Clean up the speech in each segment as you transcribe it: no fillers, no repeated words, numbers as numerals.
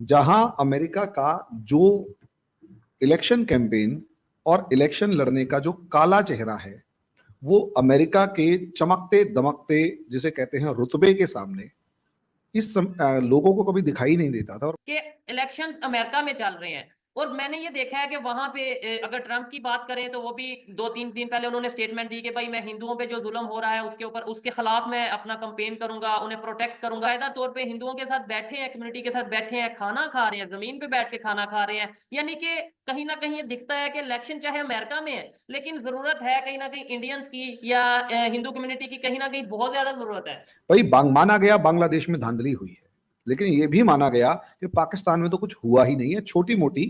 जहां अमेरिका का जो इलेक्शन कैंपेन और इलेक्शन लड़ने का जो काला चेहरा है, वो अमेरिका के चमकते दमकते जिसे कहते हैं रुतबे के सामने लोगों को कभी दिखाई नहीं देता था। और कि इलेक्शंस अमेरिका में चल रहे हैं और मैंने ये देखा है कि वहां पे अगर ट्रंप की बात करें तो वो भी 2-3 दिन पहले उन्होंने स्टेटमेंट दी कि भाई मैं हिंदुओं पे जो जुल्म हो रहा है उसके ऊपर उसके खिलाफ मैं अपना कैंपेन करूंगा, उन्हें प्रोटेक्ट करूंगा। कायदा तौर पे हिंदुओं के साथ बैठे हैं, कम्युनिटी के साथ बैठे हैं, खाना खा रहे हैं, जमीन पे बैठ के खाना खा रहे हैं। यानी कि कहीं ना कहीं ये दिखता है कि इलेक्शन चाहे अमेरिका में है लेकिन जरूरत है कहीं ना कहीं इंडियंस की या हिंदू कम्युनिटी की कहीं ना कहीं बहुत ज्यादा जरूरत है। भाई माना गया बांग्लादेश में धांधली हुई है, लेकिन यह भी माना गया कि पाकिस्तान में तो कुछ हुआ ही नहीं है। छोटी मोटी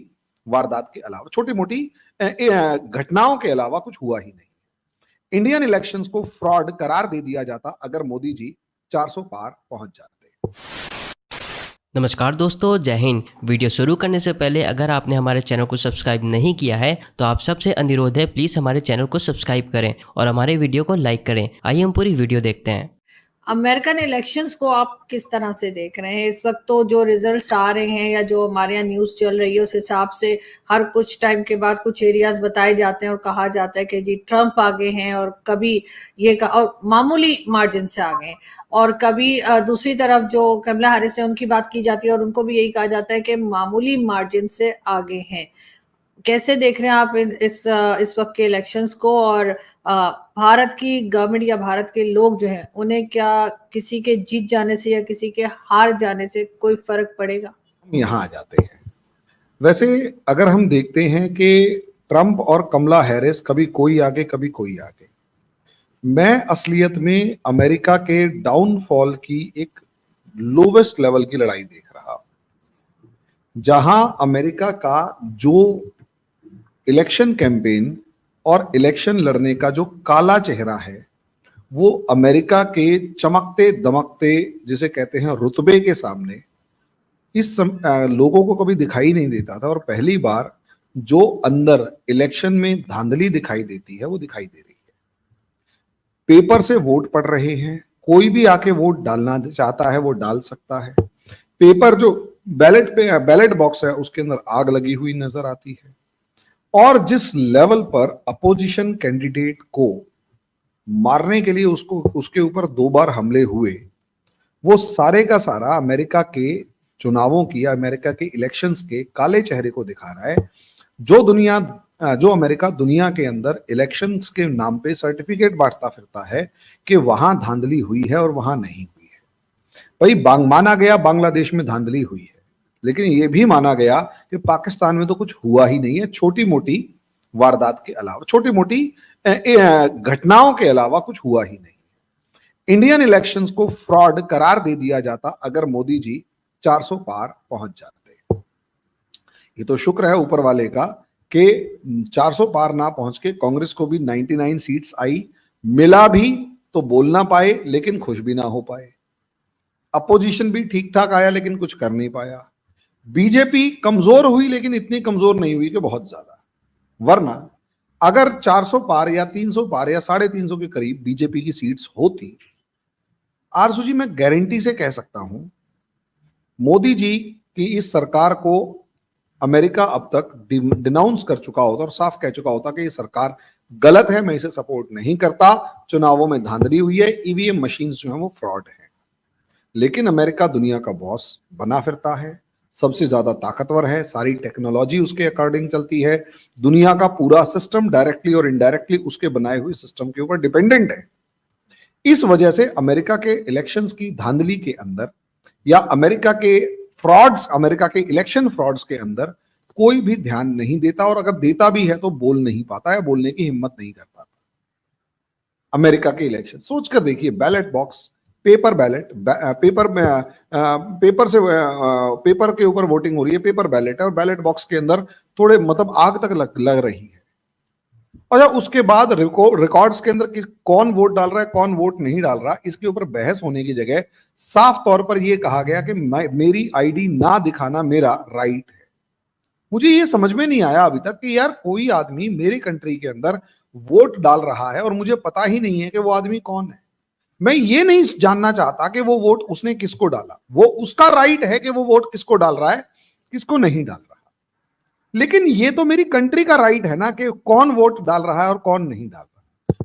वारदात के अलावा, छोटी मोटी घटनाओं के अलावा कुछ हुआ ही नहीं। इंडियन इलेक्शंस को फ्रॉड करार दे दिया जाता अगर मोदी जी 400 पार पहुंच जाते। नमस्कार दोस्तों, जय हिंद। वीडियो शुरू करने से पहले अगर आपने हमारे चैनल को सब्सक्राइब नहीं किया है तो आप सबसे अनुरोध है, प्लीज़ हमारे चैनल को सब्सक्राइब करें और हमारे वीडियो को लाइक करें। आइए हम पूरी वीडियो देखते हैं। अमेरिकन इलेक्शंस को आप किस तरह से देख रहे हैं इस वक्त? तो जो रिजल्ट्स आ रहे हैं या जो हमारे यहाँ न्यूज़ चल रही है उस हिसाब से हर कुछ टाइम के बाद कुछ एरियाज बताए जाते हैं और कहा जाता है कि जी ट्रंप आगे हैं, और कभी और मामूली मार्जिन से आगे हैं, और कभी दूसरी तरफ जो कमला हैरिस है उनकी बात की जाती है और उनको भी यही कहा जाता है कि मामूली मार्जिन से आगे हैं। कैसे देख रहे हैं आप इस वक्त के इलेक्शंस को? और भारत की गवर्नमेंट या भारत के लोग जो हैं उन्हें क्या किसी के जीत जाने से या किसी के हार जाने से कोई फर्क पड़ेगा? हम यहाँ आ जाते हैं। वैसे अगर हम देखते हैं कि ट्रंप और कमला हैरिस कभी कोई आगे कभी कोई आगे, मैं असलियत में अमेरिका के डाउनफॉल की एक लोवेस्ट लेवल की लड़ाई देख रहा हूं, जहां अमेरिका का जो इलेक्शन कैंपेन और इलेक्शन लड़ने का जो काला चेहरा है, वो अमेरिका के चमकते दमकते जिसे कहते हैं रुतबे के सामने लोगों को कभी दिखाई नहीं देता था। और पहली बार जो अंदर इलेक्शन में धांधली दिखाई देती है वो दिखाई दे रही है। पेपर से वोट पड़ रहे हैं, कोई भी आके वोट डालना चाहता है वो डाल सकता है। पेपर जो बैलेट बॉक्स है उसके अंदर आग लगी हुई नजर आती है। और जिस लेवल पर अपोजिशन कैंडिडेट को मारने के लिए उसके ऊपर 2 बार हमले हुए, वो सारे का सारा अमेरिका के चुनावों की, अमेरिका के इलेक्शंस के काले चेहरे को दिखा रहा है। जो अमेरिका दुनिया के अंदर इलेक्शंस के नाम पे सर्टिफिकेट बांटता फिरता है कि वहां धांधली हुई है और वहां नहीं हुई है। भाई माना गया बांग्लादेश में धांधली हुई है, लेकिन यह भी माना गया कि पाकिस्तान में तो कुछ हुआ ही नहीं है। छोटी मोटी वारदात के अलावा, छोटी मोटी घटनाओं के अलावा कुछ हुआ ही नहीं। इंडियन इलेक्शंस को फ्रॉड करार दे दिया जाता अगर मोदी जी 400 पार पहुंच जाते। ये तो शुक्र है ऊपर वाले का कि 400 पार ना पहुंच के कांग्रेस को भी 99 सीट्स आई। मिला भी तो बोल ना पाए लेकिन खुश भी ना हो पाए। अपोजिशन भी ठीक ठाक आया लेकिन कुछ कर नहीं पाया। बीजेपी कमजोर हुई लेकिन इतनी कमजोर नहीं हुई कि बहुत ज्यादा। वरना अगर 400 पार या 300 पार या 350 के करीब बीजेपी की सीट्स होती, आरजू जी मैं गारंटी से कह सकता हूं मोदी जी की इस सरकार को अमेरिका अब तक डिनाउंस कर चुका होता और साफ कह चुका होता कि ये सरकार गलत है, मैं इसे सपोर्ट नहीं करता, चुनावों में धांधली हुई है, ईवीएम मशीन्स जो है वो फ्रॉड है। लेकिन अमेरिका दुनिया का बॉस बना फिरता है, सबसे ज्यादा ताकतवर है, सारी टेक्नोलॉजी उसके अकॉर्डिंग चलती है, दुनिया का पूरा सिस्टम डायरेक्टली और इनडायरेक्टली उसके बनाए हुए सिस्टम के ऊपर डिपेंडेंट है। इस वजह से अमेरिका के इलेक्शंस की धांधली के अंदर या अमेरिका के इलेक्शन फ्रॉड्स के अंदर कोई भी ध्यान नहीं देता, और अगर देता भी है तो बोल नहीं पाता है, बोलने की हिम्मत नहीं कर पाता। अमेरिका के इलेक्शन सोचकर देखिए, ballot box, paper ballot, paper के ऊपर वोटिंग हो रही है, पेपर बैलेट है, और बैलेट बॉक्स के अंदर थोड़े मतलब आग तक लग रही है। और उसके बाद रिकॉर्ड्स के अंदर कौन वोट डाल रहा है कौन वोट नहीं डाल रहा, इसके ऊपर बहस होने की जगह साफ तौर पर यह कहा गया कि मेरी आईडी ना दिखाना मेरा राइट है। मुझे ये समझ में नहीं आया अभी तक कि यार कोई आदमी मेरी कंट्री के अंदर वोट डाल रहा है और मुझे पता ही नहीं है कि वो आदमी कौन है। मैं ये नहीं जानना चाहता कि वो वोट उसने किसको डाला, वो उसका राइट है कि वो वोट किसको डाल रहा है, किसको नहीं डाल रहा। लेकिन ये तो मेरी कंट्री का राइट है ना कि कौन वोट डाल रहा है और कौन नहीं डाल रहा।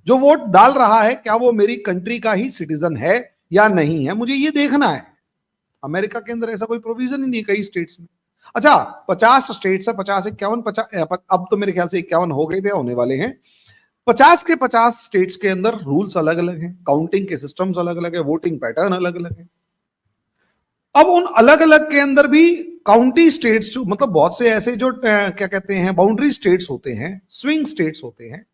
जो वोट डाल रहा है क्या वो मेरी कंट्री का ही सिटीजन है या नहीं है, मुझे ये देखना है। अमेरिका के अंदर ऐसा कोई प्रोविजन ही नहीं कई स्टेट्स में। अच्छा 50 स्टेट्स है, 50 51 50, अब तो मेरे ख्याल से 51 हो गए थे, होने वाले हैं। 50 के 50 स्टेट्स के अंदर रूल्स अलग अलग हैं, काउंटिंग के सिस्टम्स अलग अलग है, वोटिंग पैटर्न अलग अलग है। अब उन अलग अलग के अंदर भी काउंटी स्टेट्स जो मतलब बहुत से ऐसे जो क्या कहते हैं बाउंड्री स्टेट्स होते हैं, स्विंग स्टेट्स होते हैं,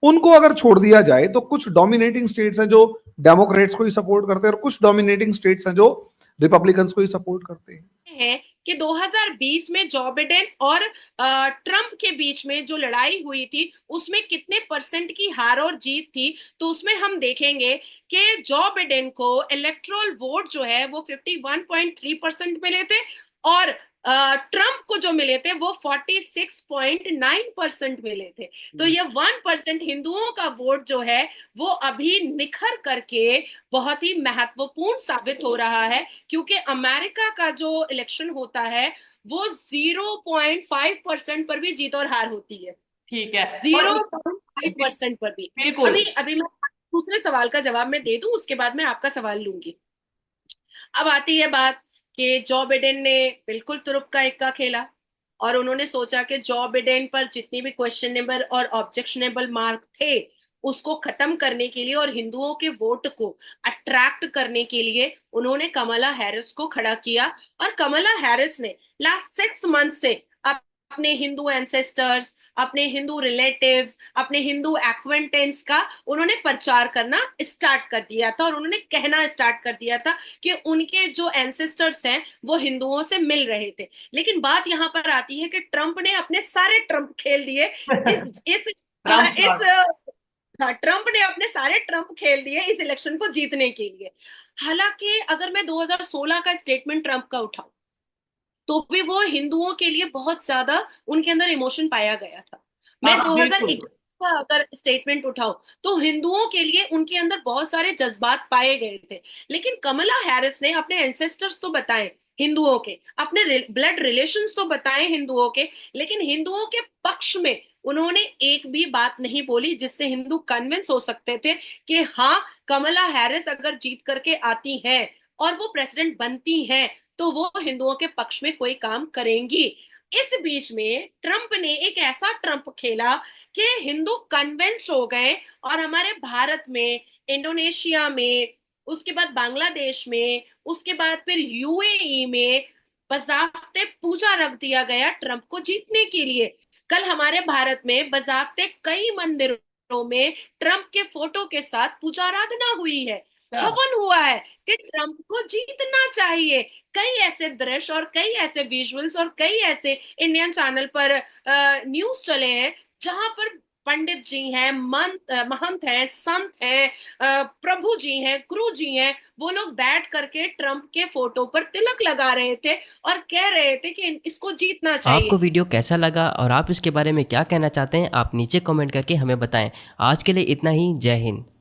उनको अगर छोड़ दिया जाए तो कुछ डोमिनेटिंग स्टेट्स हैं जो डेमोक्रेट्स को ही सपोर्ट करते हैं और कुछ डोमिनेटिंग स्टेट्स हैं जो रिपब्लिकन्स को ही सपोर्ट करते हैं। है कि 2020 में जो बिडेन और ट्रंप के बीच में जो लड़ाई हुई थी उसमें कितने परसेंट की हार और जीत थी, तो उसमें हम देखेंगे कि जो बिडेन को इलेक्टोरल वोट जो है वो 51.3% मिले थे और ट्रंप को जो मिले थे वो 46.9% मिले थे। तो ये 1% हिंदुओं का वोट जो है वो अभी निखर करके बहुत ही महत्वपूर्ण साबित हो रहा है, क्योंकि अमेरिका का जो इलेक्शन होता है वो 0.5% पर भी जीत और हार होती है। ठीक है, 0.5% पर भी। बिल्कुल। अभी मैं दूसरे सवाल का जवाब मैं दे दूं, उसके बाद मैं आपका सवाल लूंगी। अब आती है बात कि जो बिडेन ने बिल्कुल तुरुप का इक्का खेला और उन्होंने सोचा कि जो बिडेन पर जितनी भी क्वेश्चनेबल और ऑब्जेक्शनेबल मार्क थे उसको खत्म करने के लिए और हिंदुओं के वोट को अट्रैक्ट करने के लिए उन्होंने कमला हैरिस को खड़ा किया। और कमला हैरिस ने लास्ट 6 मंथ से अपने हिंदू एंसेस्टर्स, अपने हिंदू रिलेटिव्स, अपने हिंदू एक्वेंटेंस का उन्होंने प्रचार करना स्टार्ट कर दिया था और उन्होंने कहना स्टार्ट कर दिया था कि उनके जो एंसेस्टर्स हैं वो हिंदुओं से मिल रहे थे। लेकिन बात यहाँ पर आती है कि ट्रंप ने अपने सारे ट्रंप खेल दिए ट्रंप ने अपने सारे ट्रंप खेल दिए इस इलेक्शन को जीतने के लिए। हालांकि अगर मैं 2016 का स्टेटमेंट ट्रंप का उठाऊं तो भी वो हिंदुओं के लिए बहुत ज्यादा उनके अंदर इमोशन पाया गया था। मैं 2021 का अगर स्टेटमेंट उठाऊं तो हिंदुओं के लिए उनके अंदर बहुत सारे जज्बात पाए गए थे। लेकिन कमला हैरिस ने अपने एंसेस्टर्स तो बताए हिंदुओं के, अपने ब्लड रिलेशंस तो बताए हिंदुओं के, लेकिन हिंदुओं के पक्ष में उन्होंने एक भी बात नहीं बोली जिससे हिंदू कन्विंस हो सकते थे कि हाँ कमला हैरिस अगर जीत करके आती हैं और वो प्रेसिडेंट बनती हैं तो वो हिंदुओं के पक्ष में कोई काम करेंगी। इस बीच में ट्रंप ने एक ऐसा ट्रंप खेला कि हिंदू कन्विंस हो गए और हमारे भारत में, इंडोनेशिया में, उसके बाद बांग्लादेश में, उसके बाद फिर यूएई में बजाफ्ते पूजा रख दिया गया ट्रंप को जीतने के लिए। कल हमारे भारत में बजाफ्ते कई मंदिरों में ट्रंप के फोटो के साथ पूजा आराधना हुई है, हवन हुआ है कि ट्रंप को जीतना चाहिए। कई ऐसे दृश्य और कई ऐसे विजुअल्स और कई ऐसे इंडियन चैनल पर न्यूज चले हैं जहां पर पंडित जी हैं, महंत हैं, संत हैं, प्रभु जी हैं, गुरु जी हैं, वो लोग बैठ करके ट्रंप के फोटो पर तिलक लगा रहे थे और कह रहे थे कि इसको जीतना चाहिए। आपको वीडियो कैसा लगा और आप इसके बारे में क्या कहना चाहते हैं, आप नीचे कमेंट करके हमें बताएं। आज के लिए इतना ही। जय हिंद।